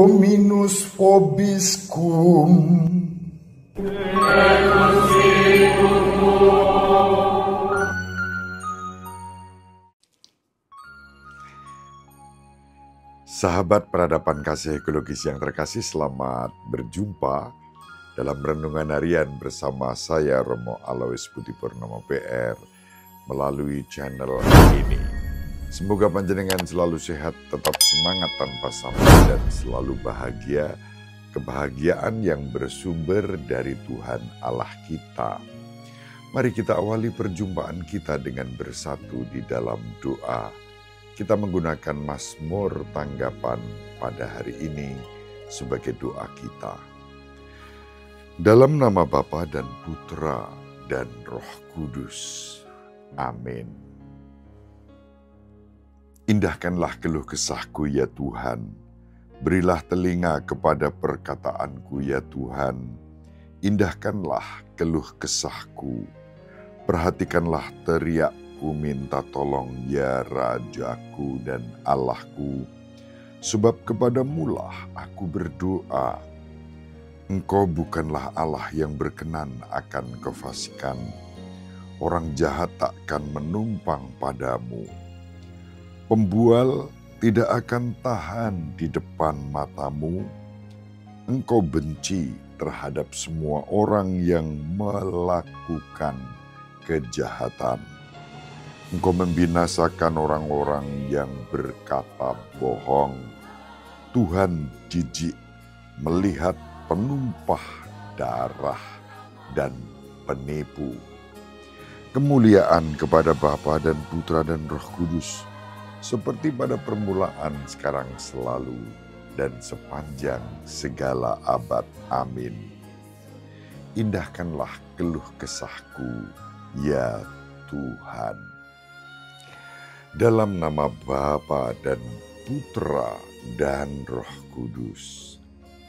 Dominus vobiscum. Sahabat peradaban kasih ekologis yang terkasih, selamat berjumpa dalam renungan harian bersama saya Romo Alois Budi Purnomo PR melalui channel ini. Semoga panjenengan selalu sehat, tetap semangat tanpa sampai dan selalu bahagia, kebahagiaan yang bersumber dari Tuhan Allah kita. Mari kita awali perjumpaan kita dengan bersatu di dalam doa. Kita menggunakan Mazmur tanggapan pada hari ini sebagai doa kita. Dalam nama Bapa dan Putra dan Roh Kudus. Amin. Indahkanlah keluh kesahku ya Tuhan. Berilah telinga kepada perkataanku ya Tuhan. Indahkanlah keluh kesahku. Perhatikanlah teriak Ku minta tolong ya Rajaku dan Allahku, sebab kepadamulah aku berdoa. Engkau bukanlah Allah yang berkenan akan kefasikan. Orang jahat takkan menumpang padamu. Pembual tidak akan tahan di depan matamu. Engkau benci terhadap semua orang yang melakukan kejahatan. Engkau membinasakan orang-orang yang berkata bohong. Tuhan jijik melihat penumpah darah dan penipu. Kemuliaan kepada Bapa dan Putra dan Roh Kudus, seperti pada permulaan, sekarang, selalu, dan sepanjang segala abad. Amin. Indahkanlah keluh kesahku, ya Tuhan. Dalam nama Bapa dan Putra dan Roh Kudus.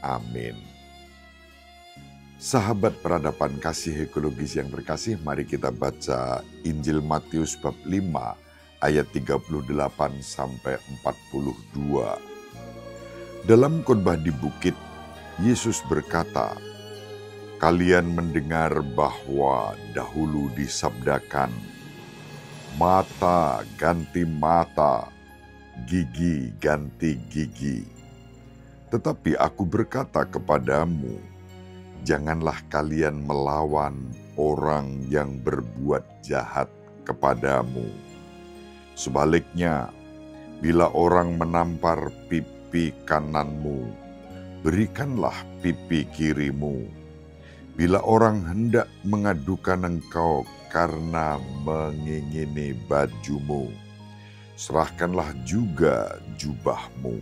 Amin. Sahabat peradaban kasih ekologis yang terkasih, mari kita baca Injil Matius bab 5 ayat 38 sampai 42. Dalam khotbah di bukit, Yesus berkata, "Kalian mendengar bahwa dahulu disabdakan, mata ganti mata, gigi ganti gigi. Tetapi aku berkata kepadamu, janganlah kalian melawan orang yang berbuat jahat kepadamu. Sebaliknya, bila orang menampar pipi kananmu, berikanlah pipi kirimu. Bila orang hendak mengadukan engkau karena mengingini bajumu, serahkanlah juga jubahmu.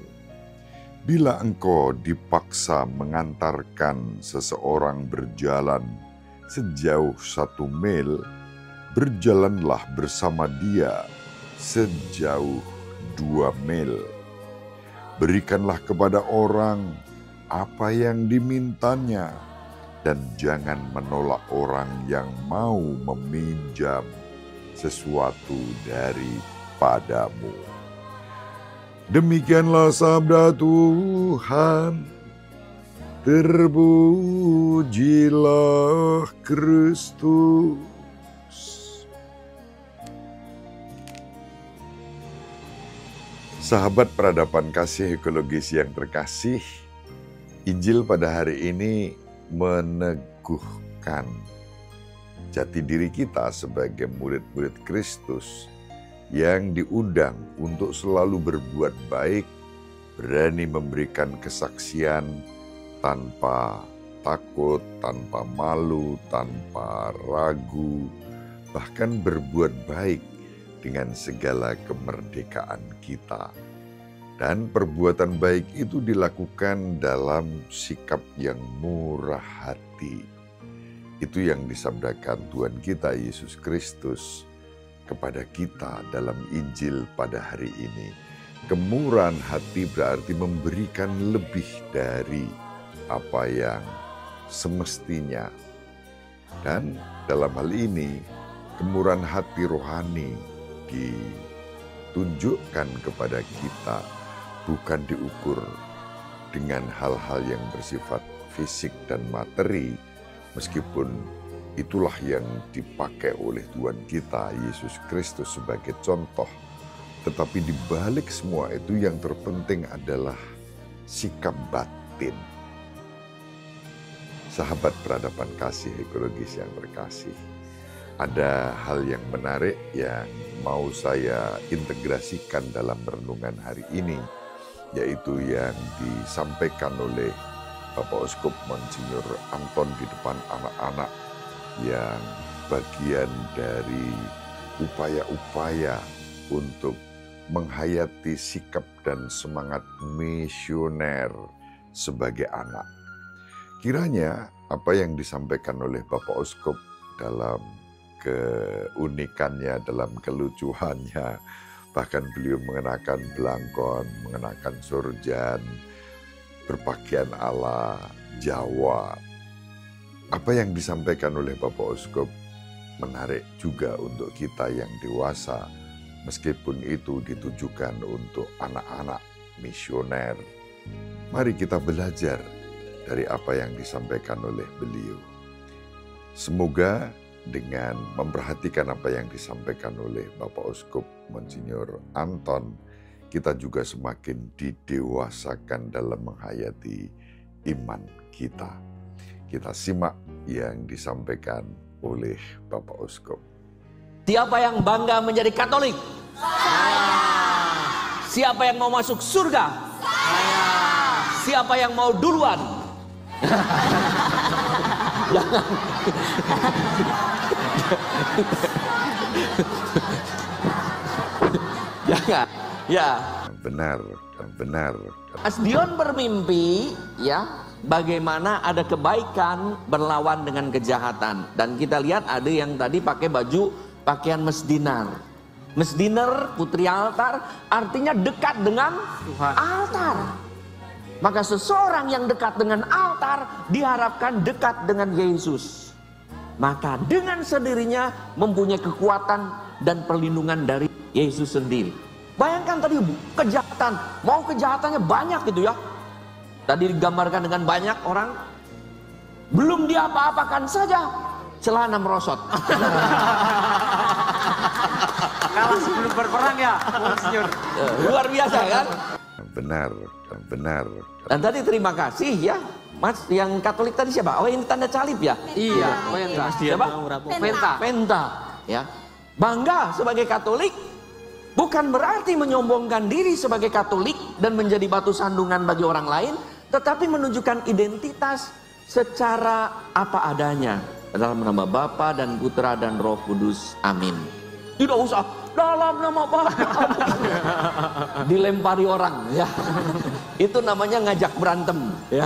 Bila engkau dipaksa mengantarkan seseorang berjalan sejauh 1 mil, berjalanlah bersama dia sejauh 2 mil. Berikanlah kepada orang apa yang dimintanya, dan jangan menolak orang yang mau meminjam sesuatu daripadamu." Demikianlah sabda Tuhan. Terpujilah Kristus. Sahabat peradaban kasih ekologis yang terkasih, Injil pada hari ini meneguhkan jati diri kita sebagai murid-murid Kristus yang diundang untuk selalu berbuat baik, berani memberikan kesaksian tanpa takut, tanpa malu, tanpa ragu, bahkan berbuat baik dengan segala kemerdekaan kita. Dan perbuatan baik itu dilakukan dalam sikap yang murah hati. Itu yang disabdakan Tuhan kita Yesus Kristus kepada kita dalam Injil pada hari ini. Kemurahan hati berarti memberikan lebih dari apa yang semestinya. Dan dalam hal ini, kemurahan hati rohani ditunjukkan kepada kita, bukan diukur dengan hal-hal yang bersifat fisik dan materi, meskipun itulah yang dipakai oleh Tuhan kita, Yesus Kristus sebagai contoh. Tetapi di balik semua itu yang terpenting adalah sikap batin. Sahabat peradaban kasih ekologis yang terkasih, ada hal yang menarik yang mau saya integrasikan dalam renungan hari ini, yaitu yang disampaikan oleh Bapak Uskup Monsinyur Anton di depan anak-anak, yang bagian dari upaya-upaya untuk menghayati sikap dan semangat misioner sebagai anak. Kiranya apa yang disampaikan oleh Bapak Uskup dalam keunikannya, dalam kelucuannya, bahkan beliau mengenakan belangkon, mengenakan surjan, berpakaian ala Jawa. Apa yang disampaikan oleh Bapak Uskup menarik juga untuk kita yang dewasa, meskipun itu ditujukan untuk anak-anak misioner. Mari kita belajar dari apa yang disampaikan oleh beliau. Semoga dengan memperhatikan apa yang disampaikan oleh Bapak Uskup Monsinyur Anton, kita juga semakin didewasakan dalam menghayati iman kita. Kita simak yang disampaikan oleh Bapak Uskup. Siapa yang bangga menjadi Katolik? Saya. Siapa yang mau masuk surga? Saya. Siapa yang mau duluan? Jangan. Jangan. Ya. Benar. Mas Dion bermimpi, ya, bagaimana ada kebaikan berlawan dengan kejahatan. Dan kita lihat ada yang tadi pakai baju pakaian mesdinar. Mesdiner, putri altar, artinya dekat dengan Tuhan. Altar. Maka seseorang yang dekat dengan altar diharapkan dekat dengan Yesus. Maka dengan sendirinya mempunyai kekuatan dan perlindungan dari Yesus sendiri. Bayangkan tadi kejahatan, mau kejahatannya banyak gitu ya. Tadi digambarkan dengan banyak orang, belum diapa-apakan saja celana merosot. Kalah sebelum berperang ya, Monsinyur. Luar biasa kan? Benar. Dan tadi terima kasih ya, Mas, yang Katolik tadi siapa? Oh, ini tanda salib ya? Iya, Penta. Siapa? Penta. Ya. Bangga sebagai Katolik bukan berarti menyombongkan diri sebagai Katolik dan menjadi batu sandungan bagi orang lain, tetapi menunjukkan identitas secara apa adanya dalam nama Bapa dan Putra dan Roh Kudus. Amin. Tidak usah dalam nama Bapa dilempari orang ya. Itu namanya ngajak berantem ya.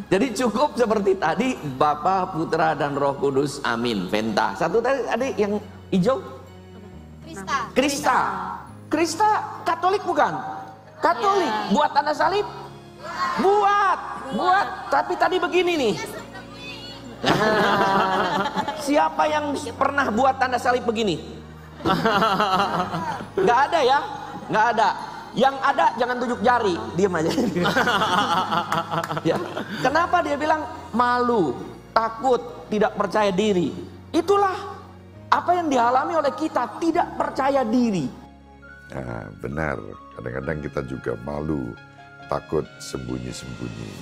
Jadi cukup seperti tadi, Bapa, Putra dan Roh Kudus. Amin. Penta. Satu tadi ada yang hijau. Krista Katolik bukan? Katolik. Buat tanda salib? Buat. Tapi tadi begini nih. Siapa yang pernah buat tanda salib begini? Nggak ada ya? Nggak ada. Yang ada jangan tunjuk jari, diam aja. Ya. Kenapa dia bilang malu, takut, tidak percaya diri? Itulah apa yang dialami oleh kita, tidak percaya diri. Nah, benar. Kadang-kadang kita juga malu, takut sembunyi-sembunyi.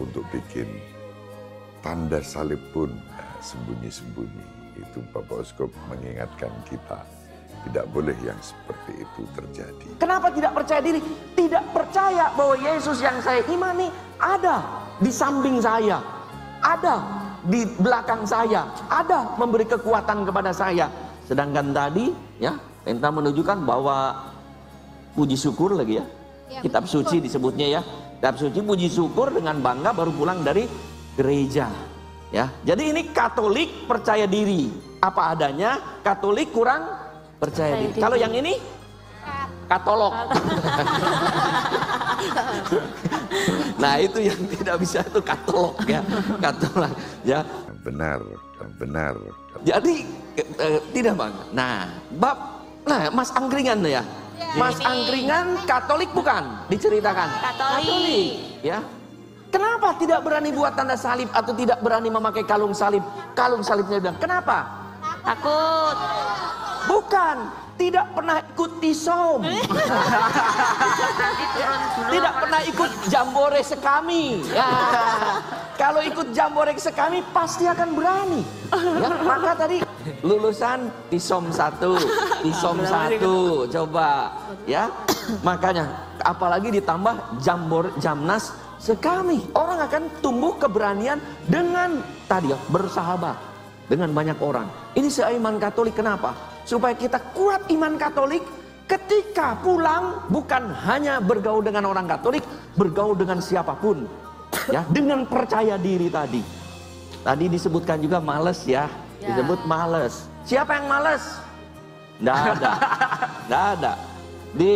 Untuk bikin tanda salib pun sembunyi-sembunyi. Itu Bapak Uskup mengingatkan kita, tidak boleh yang seperti itu terjadi. Kenapa tidak percaya diri? Tidak percaya bahwa Yesus yang saya imani ada di samping saya, ada di belakang saya, ada memberi kekuatan kepada saya. Sedangkan tadi ya, Penta menunjukkan bahwa puji syukur lagi ya. Kitab suci disebutnya ya. Kitab suci puji syukur dengan bangga baru pulang dari gereja. Ya, jadi ini Katolik percaya diri apa adanya, Katolik kurang percaya diri. Kalau yang ini Katolog. Nah, itu yang tidak bisa, itu Katolog ya, Katolog ya. Benar. Jadi tidak bang. Nah, Mas angkringan ya. Mas angkringan Katolik bukan? Diceritakan. Katolik. Ya. Kenapa tidak berani buat tanda salib atau tidak berani memakai kalung salib? Kalung salibnya bilang, kenapa? Takut. Bukan, tidak pernah ikut tisom. Tidak pernah ikut jambore sekami. Ya. Kalau ikut jambore sekami pasti akan berani. Ya, maka tadi lulusan tisom 1, tisom 1, coba ya. Makanya apalagi ditambah jamnas sekami, orang akan tumbuh keberanian dengan tadi ya, bersahabat dengan banyak orang. Ini seiman Katolik. Kenapa? Supaya kita kuat iman Katolik. Ketika pulang bukan hanya bergaul dengan orang Katolik, bergaul dengan siapapun. Ya, dengan percaya diri tadi. Tadi disebutkan juga males ya. Disebut males. Siapa yang males? Nggak ada. Nggak ada. Di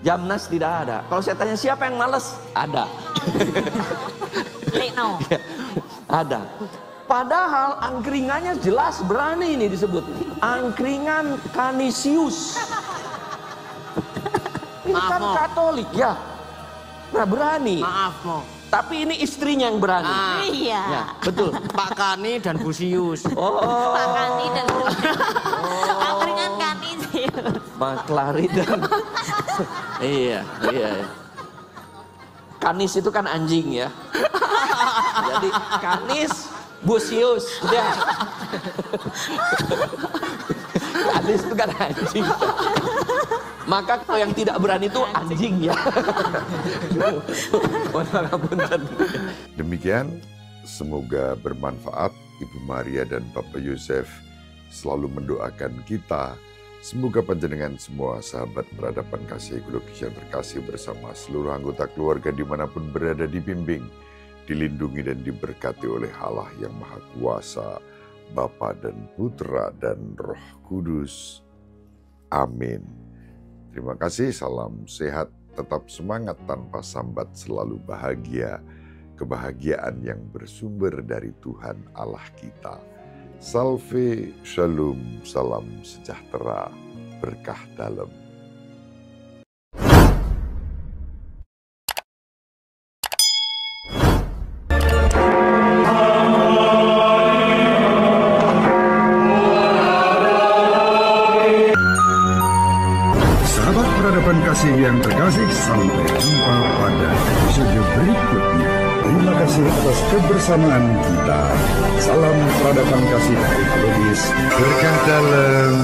Jamnas tidak ada. Kalau saya tanya siapa yang males? Ada. Ada. Padahal angkringannya jelas berani ini disebut. Angkringan Canisius. Ini kan Katolik ya. Nah berani. Maaf Mo. Tapi ini istrinya yang berani. Iya. Ya, betul. Pak Kani dan Bu Sius. Oh. Pak Kani dan angkringan Kani sih. Maklari dan iya. Kanis itu kan anjing ya. Jadi Kanis Busius udah. Kanis itu kan anjing. Maka kalau yang tidak berani itu anjing ya. Demikian, semoga bermanfaat. Ibu Maria dan Bapak Yosef selalu mendoakan kita. Semoga panjenengan semua sahabat peradaban kasih ekologis yang terkasih bersama seluruh anggota keluarga dimanapun berada dibimbing, dilindungi dan diberkati oleh Allah yang Maha Kuasa, Bapa dan Putra dan Roh Kudus. Amin. Terima kasih, salam sehat, tetap semangat tanpa sambat, selalu bahagia. Kebahagiaan yang bersumber dari Tuhan Allah kita. Salve, shalom, salam sejahtera, berkah dalam. Sahabat peradaban kasih yang terkasih, sampai jumpa pada episode berikutnya. Terima kasih atas kebersamaan kita. Salam peradaban kasih ekologis, berkah dalam.